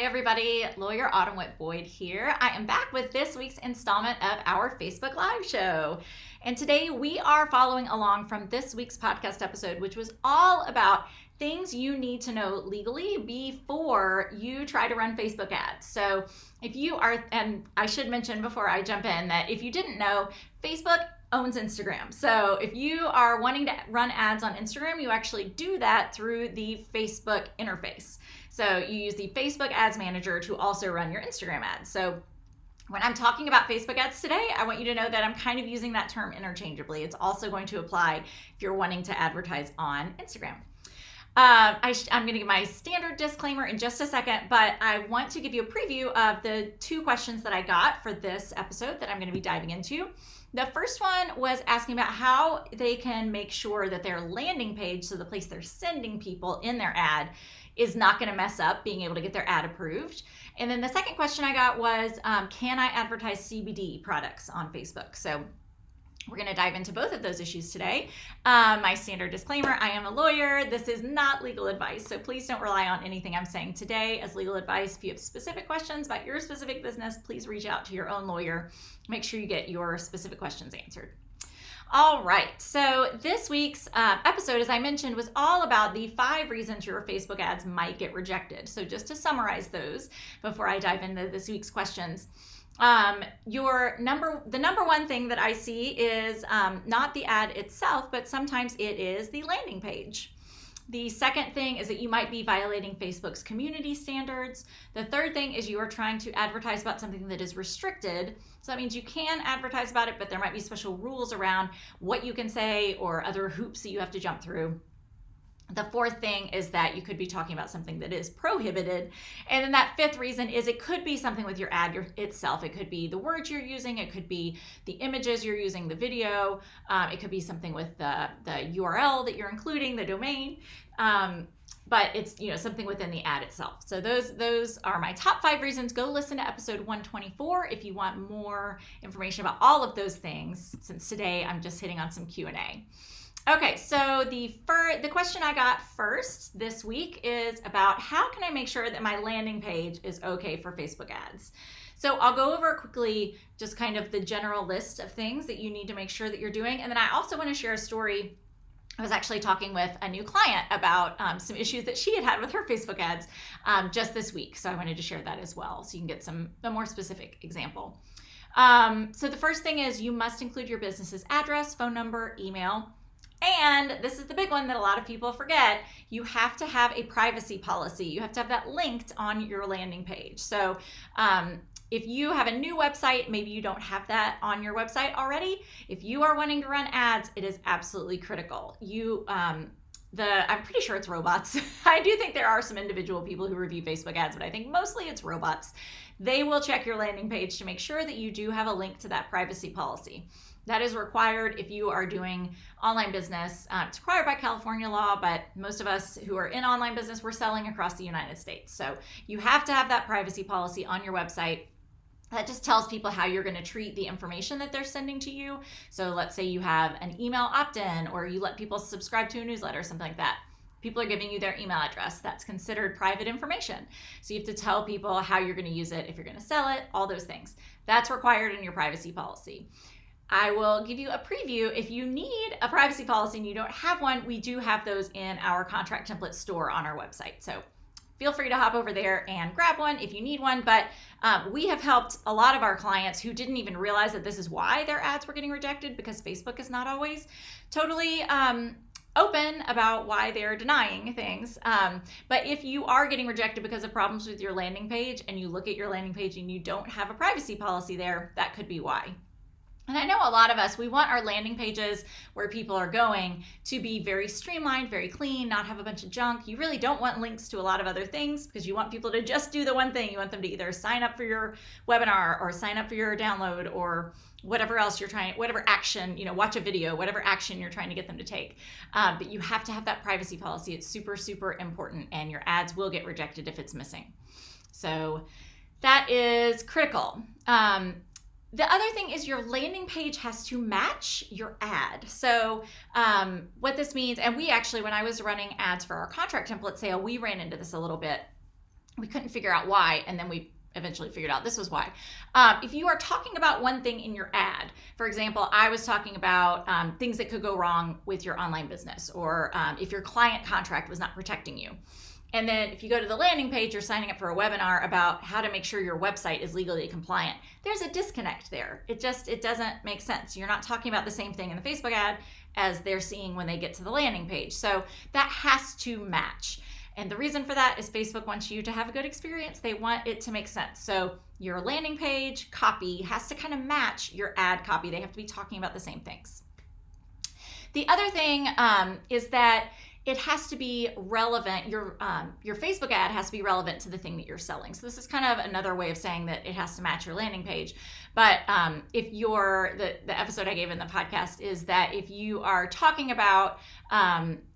everybody, Lawyer Autumn Whit-Boyd here. I am back with this week's installment of our Facebook Live show. And today we are following along from this week's podcast episode, which was all about things you need to know legally before you try to run Facebook ads. So if you are, and I should mention before I jump in that if you didn't know, Facebook owns Instagram. So if you are wanting to run ads on Instagram, you actually do that through the Facebook interface. So you use the Facebook Ads Manager to also run your Instagram ads. So when I'm talking about Facebook ads today, I want you to know that I'm kind of using that term interchangeably. It's also going to apply if you're wanting to advertise on Instagram. I'm going to give my standard disclaimer in just a second, but I want to give you a preview of the two questions that I got for this episode that I'm going to be diving into. The first one was asking about how they can make sure that their landing page, so the place they're sending people in their ad, is not going to mess up being able to get their ad approved. And then the second question I got was, can I advertise CBD products on Facebook? So we're going to dive into both of those issues today. My standard disclaimer, I am a lawyer. This is not legal advice, so please don't rely on anything I'm saying today as legal advice. If you have specific questions about your specific business, please reach out to your own lawyer. Make sure you get your specific questions answered. All right, so this week's episode, as I mentioned, was all about the 5 reasons your Facebook ads might get rejected. So just to summarize those before I dive into this week's questions. The number one thing that I see is not the ad itself, but sometimes it is the landing page. The second thing is that you might be violating Facebook's community standards. The third thing is you are trying to advertise about something that is restricted. So that means you can advertise about it, but there might be special rules around what you can say or other hoops that you have to jump through. The fourth thing is that you could be talking about something that is prohibited. And then that fifth reason is it could be something with your ad itself. It could be the words you're using. It could be the images you're using, the video. It could be something with the URL that you're including, the domain. But it's something within the ad itself. So those are my top 5 reasons. Go listen to episode 124 if you want more information about all of those things, since today I'm just hitting on some Q&A. Okay, so the question I got first this week is about how can I make sure that my landing page is okay for Facebook ads? So I'll go over quickly just kind of the general list of things that you need to make sure that you're doing. And then I also want to share a story. I was actually talking with a new client about some issues that she had with her Facebook ads just this week. So I wanted to share that as well, so you can get a more specific example. So the first thing is you must include your business's address, phone number, email. And this is the big one that a lot of people forget. You have to have a privacy policy. You have to have that linked on your landing page. So if you have a new website, maybe you don't have that on your website already. If you are wanting to run ads, it is absolutely critical. I'm pretty sure it's robots. I do think there are some individual people who review Facebook ads, but I think mostly it's robots. They will check your landing page to make sure that you do have a link to that privacy policy. That is required if you are doing online business. It's required by California law, but most of us who are in online business, we're selling across the United States. So you have to have that privacy policy on your website. That just tells people how you're going to treat the information that they're sending to you. So let's say you have an email opt-in, or you let people subscribe to a newsletter or something like that. People are giving you their email address. That's considered private information. So you have to tell people how you're going to use it, if you're going to sell it, all those things. That's required in your privacy policy. I will give you a preview. If you need a privacy policy and you don't have one, we do have those in our contract template store on our website. So feel free to hop over there and grab one if you need one. But we have helped a lot of our clients who didn't even realize that this is why their ads were getting rejected, because Facebook is not always totally open about why they're denying things. But if you are getting rejected because of problems with your landing page, and you look at your landing page and you don't have a privacy policy there, that could be why. And I know a lot of us, we want our landing pages where people are going to be very streamlined, very clean, not have a bunch of junk. You really don't want links to a lot of other things, because you want people to just do the one thing. You want them to either sign up for your webinar or sign up for your download or whatever else you're trying, whatever action, watch a video, whatever action you're trying to get them to take. But you have to have that privacy policy. It's super, super important, and your ads will get rejected if it's missing. So that is critical. The other thing is your landing page has to match your ad. So what this means, and we actually, when I was running ads for our contract template sale, we ran into this a little bit. we couldn't figure out why, and then we eventually figured out this was why. If you are talking about one thing in your ad, for example, I was talking about things that could go wrong with your online business, or if your client contract was not protecting you. And then if you go to the landing page, you're signing up for a webinar about how to make sure your website is legally compliant. There's a disconnect there. It doesn't make sense. You're not talking about the same thing in the Facebook ad as they're seeing when they get to the landing page. So that has to match. And the reason for that is Facebook wants you to have a good experience. They want it to make sense. So your landing page copy has to kind of match your ad copy. They have to be talking about the same things. The other thing is that it has to be relevant. Your Facebook ad has to be relevant to the thing that you're selling. So this is kind of another way of saying that it has to match your landing page. But if the episode I gave in the podcast is that if you are talking about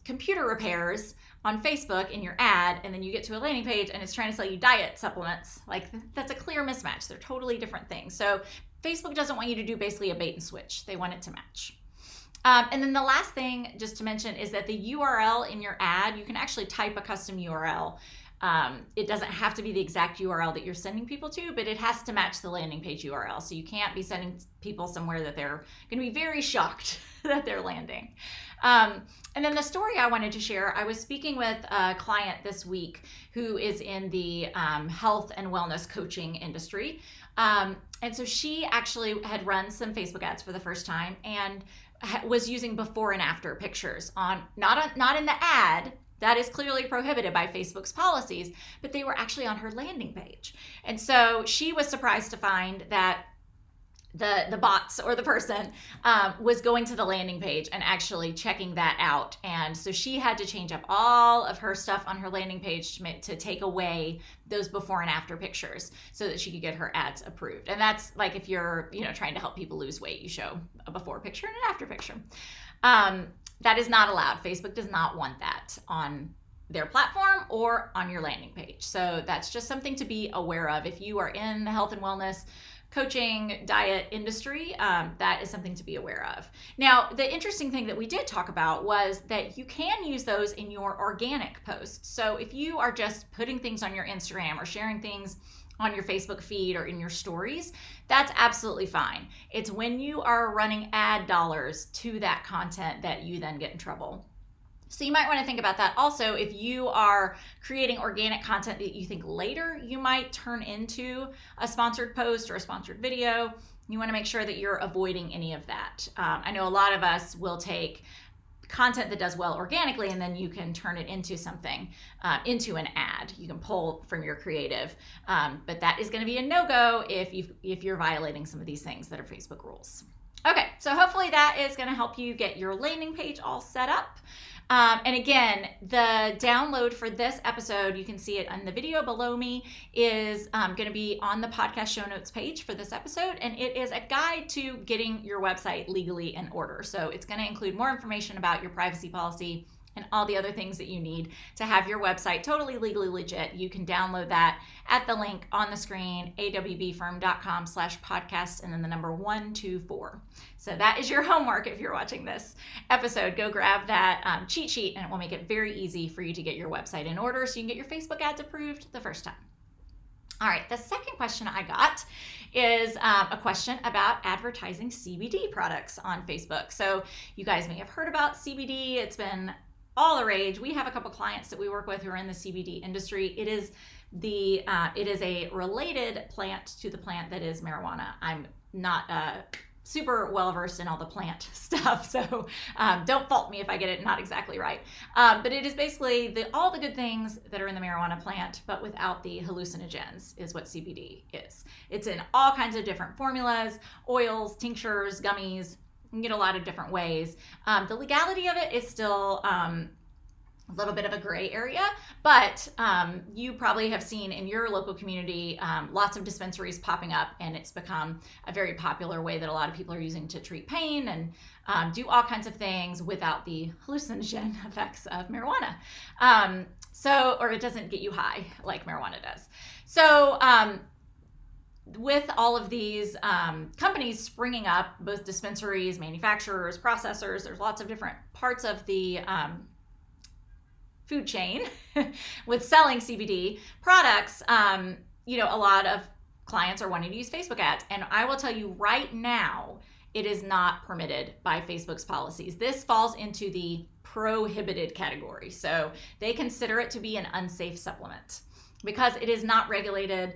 computer repairs on Facebook in your ad, and then you get to a landing page and it's trying to sell you diet supplements, like that's a clear mismatch. They're totally different things. So Facebook doesn't want you to do basically a bait and switch. They want it to match. And then the last thing just to mention is that the URL in your ad, you can actually type a custom URL. It doesn't have to be the exact URL that you're sending people to, but it has to match the landing page URL. So you can't be sending people somewhere that they're going to be very shocked that they're landing. And then the story I wanted to share, I was speaking with a client this week who is in the health and wellness coaching industry. And so she actually had run some Facebook ads for the first time and was using before and after pictures not in the ad. That is clearly prohibited by Facebook's policies, but they were actually on her landing page. And so she was surprised to find that the bots or the person was going to the landing page and actually checking that out. And so she had to change up all of her stuff on her landing page to take away those before and after pictures so that she could get her ads approved. And that's like if you're trying to help people lose weight, you show a before picture and an after picture. That is not allowed. Facebook does not want that on their platform or on your landing page. So that's just something to be aware of. If you are in the health and wellness coaching diet industry, that is something to be aware of. Now, the interesting thing that we did talk about was that you can use those in your organic posts. So if you are just putting things on your Instagram or sharing things on your Facebook feed or in your stories, that's absolutely fine. It's when you are running ad dollars to that content that you then get in trouble. So you might want to think about that. Also, if you are creating organic content that you think later you might turn into a sponsored post or a sponsored video, you want to make sure that you're avoiding any of that. I know a lot of us will take content that does well organically and then you can turn it into something, into an ad. You can pull from your creative, but that is going to be a no-go if you're violating some of these things that are Facebook rules. Okay, so hopefully that is going to help you get your landing page all set up. And again, the download for this episode, you can see it on the video below me, is going to be on the podcast show notes page for this episode. And it is a guide to getting your website legally in order. So it's going to include more information about your privacy policy and all the other things that you need to have your website totally legally legit. You can download that at the link on the screen, awbfirm.com/podcast, and then the number 124. So that is your homework if you're watching this episode. Go grab that cheat sheet and it will make it very easy for you to get your website in order so you can get your Facebook ads approved the first time. All right, the second question I got is a question about advertising CBD products on Facebook. So you guys may have heard about CBD. It's been all the rage. We have a couple clients that we work with who are in the CBD industry. It is a related plant to the plant that is marijuana. I'm not super well versed in all the plant stuff, so don't fault me if I get it not exactly right. But it is basically all the good things that are in the marijuana plant, but without the hallucinogens, is what CBD is. It's in all kinds of different formulas, oils, tinctures, gummies. You can get a lot of different ways. The legality of it is still a little bit of a gray area, but you probably have seen in your local community lots of dispensaries popping up, and it's become a very popular way that a lot of people are using to treat pain and do all kinds of things without the hallucinogen effects of marijuana. Or it doesn't get you high like marijuana does. So with all of these companies springing up, both dispensaries, manufacturers, processors, there's lots of different parts of the food chain with selling CBD products, a lot of clients are wanting to use Facebook ads. And I will tell you right now, it is not permitted by Facebook's policies. This falls into the prohibited category. So they consider it to be an unsafe supplement because it is not regulated.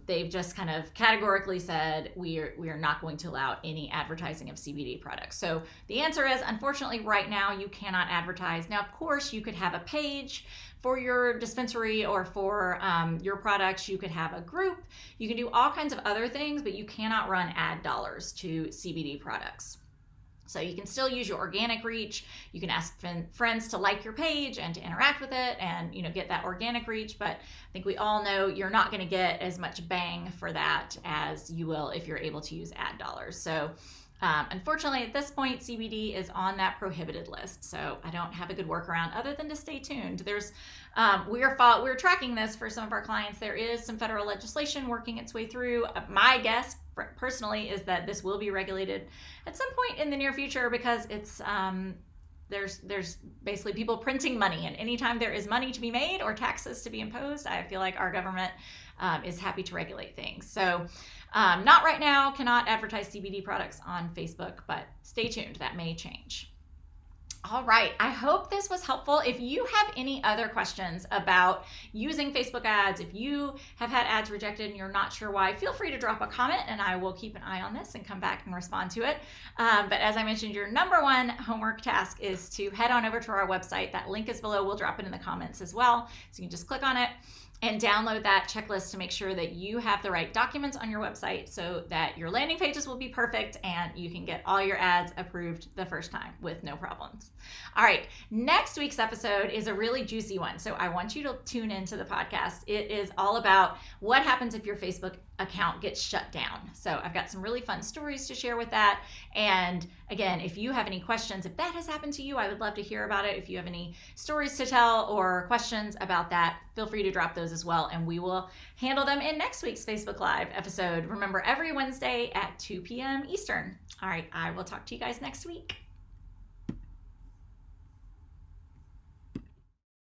They've just kind of categorically said we are not going to allow any advertising of CBD products. So the answer is, unfortunately, right now you cannot advertise. Now, of course, you could have a page for your dispensary or for your products. You could have a group. You can do all kinds of other things, but you cannot run ad dollars to CBD products. So you can still use your organic reach. You can ask friends to like your page and to interact with it and get that organic reach. But I think we all know you're not going to get as much bang for that as you will if you're able to use ad dollars. So unfortunately, at this point, CBD is on that prohibited list. So I don't have a good workaround other than to stay tuned. We're tracking this for some of our clients. There is some federal legislation working its way through. My guess personally is that this will be regulated at some point in the near future because it's there's basically people printing money, and anytime there is money to be made or taxes to be imposed, I feel like our government is happy to regulate things. So not right now, cannot advertise CBD products on Facebook, but stay tuned, that may change. All right, I hope this was helpful. If you have any other questions about using Facebook ads, if you have had ads rejected and you're not sure why, feel free to drop a comment and I will keep an eye on this and come back and respond to it. But as I mentioned, your number one homework task is to head on over to our website. That link is below. We'll drop it in the comments as well. So you can just click on it and download that checklist to make sure that you have the right documents on your website so that your landing pages will be perfect and you can get all your ads approved the first time with no problems. All right, next week's episode is a really juicy one, so I want you to tune into the podcast. It is all about what happens if your Facebook account gets shut down. So I've got some really fun stories to share with that. And again, if you have any questions, if that has happened to you, I would love to hear about it. If you have any stories to tell or questions about that, feel free to drop those as well, and we will handle them in next week's Facebook Live episode. Remember, every Wednesday at 2 p.m. Eastern. All right, I will talk to you guys next week.